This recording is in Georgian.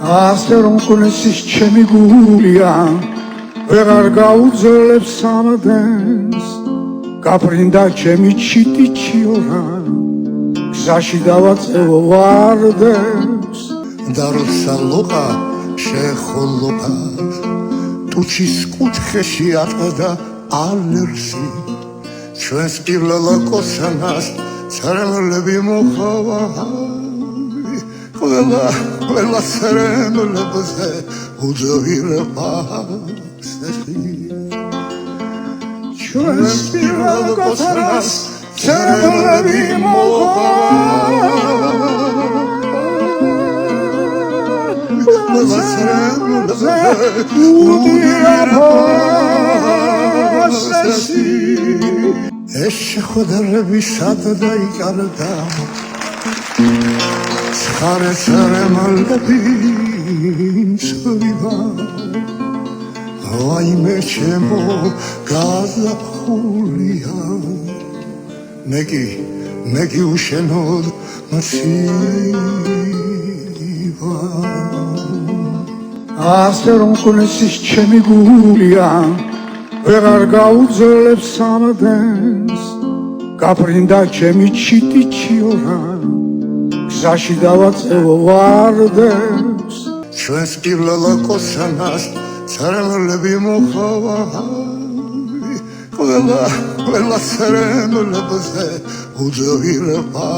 ასე რომ კონესის ჩემი გულია ვეღარ გაუძლებს სამდენს გაფრინდა ჩემი ჩიტი ჩიორა გზაში დავაწევო ვარდებს დაროცა ლოყა შეხოლობა ტუჩის კუთხეში ატყდა ალერსი ჩვენს პირველ კოცანას ცრემლები მოხავა ყველა ცრემლებზე უძვირება ჩვენს პირველ კოცანას ცრემლები მოხავა ეს შეხვედრები სად დაიკარგა ცხარე ცრემლები მცვივა ვაიმე ჩემო გაზაფხულია მეგი უშენოდ მცირვა ასე რომ კონესის ჩემი გულია ვეღარ გაუძლებს სამდენს გაფრინდა ჩემი ჩიტი ჩიორა გზაში დავაწევო ვარდებს ჩვენს პირველ კოცანას ცრემლები მოხავა ყველა ცრემლებზე უძვირება